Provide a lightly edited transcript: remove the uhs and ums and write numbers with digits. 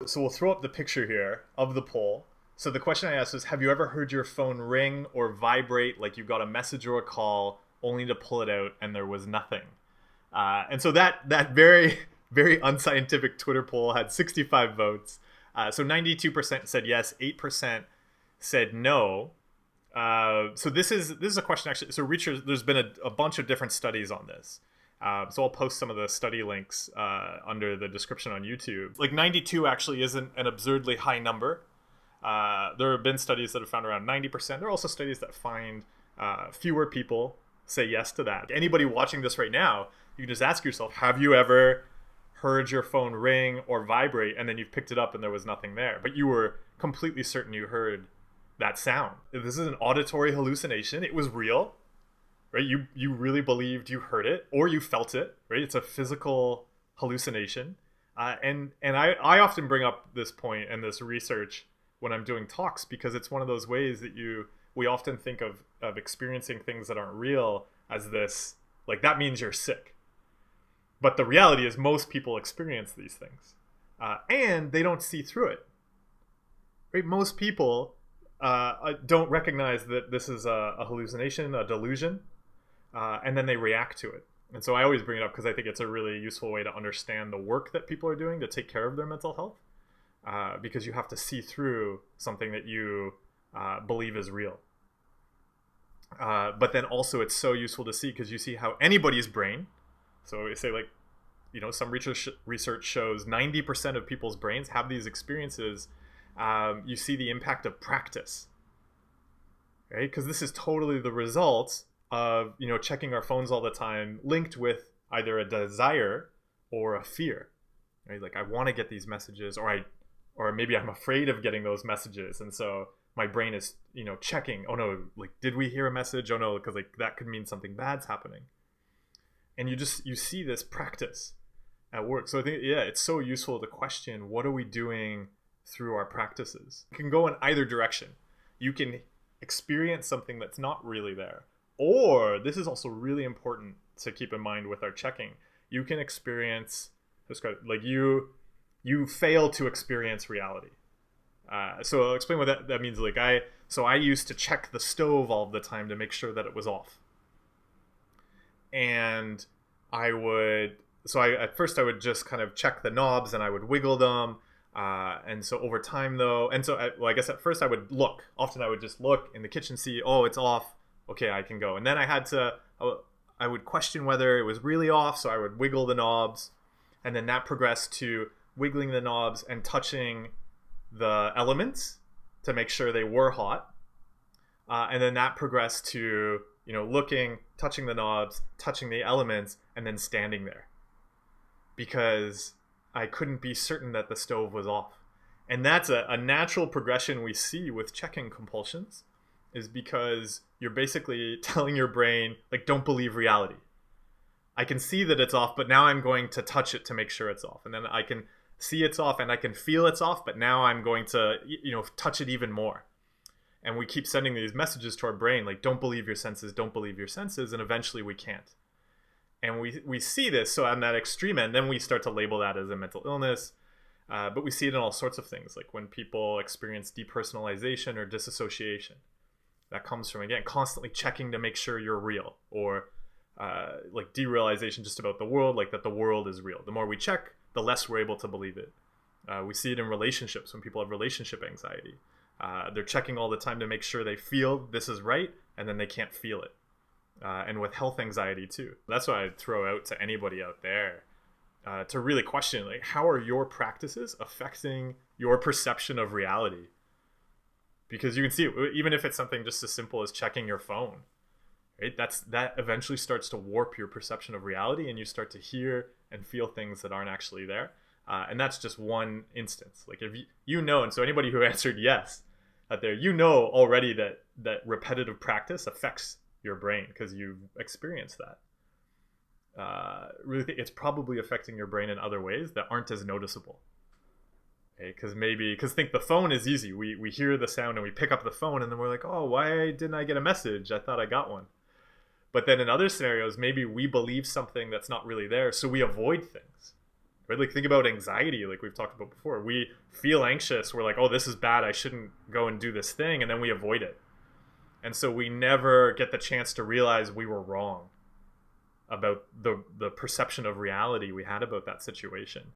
So we'll throw up the picture here of the poll. So the question I asked was, have you ever heard your phone ring or vibrate like you got a message or a call only to pull it out and there was nothing? And so that very, very unscientific Twitter poll had 65 votes. So 92% said yes, 8% said no. So this is a question actually. So researchers, there's been a bunch of different studies on this. So I'll post some of the study links under the description on YouTube. Like 92 actually isn't an absurdly high number. There have been studies that have found around 90%. There are also studies that find fewer people say yes to that. Anybody watching this right now, you can just ask yourself, have you ever heard your phone ring or vibrate and then you've picked it up and there was nothing there, but you were completely certain you heard that sound? This is an auditory hallucination. It was real, right? You really believed you heard it or you felt it, right? It's a physical hallucination. And I often bring up this point and this research when I'm doing talks, because it's one of those ways that we often think of experiencing things that aren't real as this, like, that means you're sick. But the reality is most people experience these things, and they don't see through it. Right? Most people don't recognize that this is a hallucination, a delusion, and then they react to it. And so I always bring it up because I think it's a really useful way to understand the work that people are doing to take care of their mental health, because you have to see through something that you believe is real. But then also it's so useful to see because you see how anybody's brain, so we say, like, some research shows 90% of people's brains have these experiences. You see the impact of practice, right? Because this is totally the result of, checking our phones all the time, linked with either a desire or a fear, right? Like, I want to get these messages, or maybe I'm afraid of getting those messages. And so my brain is, checking, oh no, like, did we hear a message? Oh no, because like that could mean something bad's happening. And you see this practice at work. So I think, yeah, it's so useful to question, what are we doing through our practices? It can go in either direction. You can experience something that's not really there. Or, this is also really important to keep in mind with our checking, you can experience, like, you fail to experience reality. So I'll explain what that means. Like, I used to check the stove all the time to make sure that it was off. And at first I would just kind of check the knobs and I would wiggle them. And so over time though, I guess at first I would look. Often I would just look in the kitchen, see, oh, it's off. Okay, I can go. And then I would question whether it was really off. So I would wiggle the knobs, and then that progressed to wiggling the knobs and touching the elements to make sure they were hot. And then that progressed to, looking, touching the knobs, touching the elements, and then standing there, because I couldn't be certain that the stove was off. And that's a natural progression we see with checking compulsions, is because you're basically telling your brain, like, don't believe reality. I can see that it's off, but now I'm going to touch it to make sure it's off. And then I can see it's off and I can feel it's off, but now I'm going to, touch it even more. And we keep sending these messages to our brain, like, don't believe your senses, don't believe your senses, and eventually we can't. And we see this, so on that extreme end, then we start to label that as a mental illness. But we see it in all sorts of things, like when people experience depersonalization or dissociation. That comes from, again, constantly checking to make sure you're real, or like derealization just about the world, like that the world is real. The more we check, the less we're able to believe it. We see it in relationships when people have relationship anxiety. They're checking all the time to make sure they feel this is right, and then they can't feel it. And with health anxiety too. That's what I'd throw out to anybody out there, to really question, like, how are your practices affecting your perception of reality? Because you can see, even if it's something just as simple as checking your phone, right? That eventually starts to warp your perception of reality, and you start to hear and feel things that aren't actually there. And that's just one instance. Like, if and so anybody who answered yes out there, already that repetitive practice affects your brain because you've experienced that. Really think it's probably affecting your brain in other ways that aren't as noticeable. Okay? Because think the phone is easy. We hear the sound and we pick up the phone and then we're like, oh, why didn't I get a message? I thought I got one. But then in other scenarios, maybe we believe something that's not really there, so we avoid things. right? Like think about anxiety, like we've talked about before. We feel anxious, we're like, oh, this is bad, I shouldn't go and do this thing, and then we avoid it. And so we never get the chance to realize we were wrong about the perception of reality we had about that situation.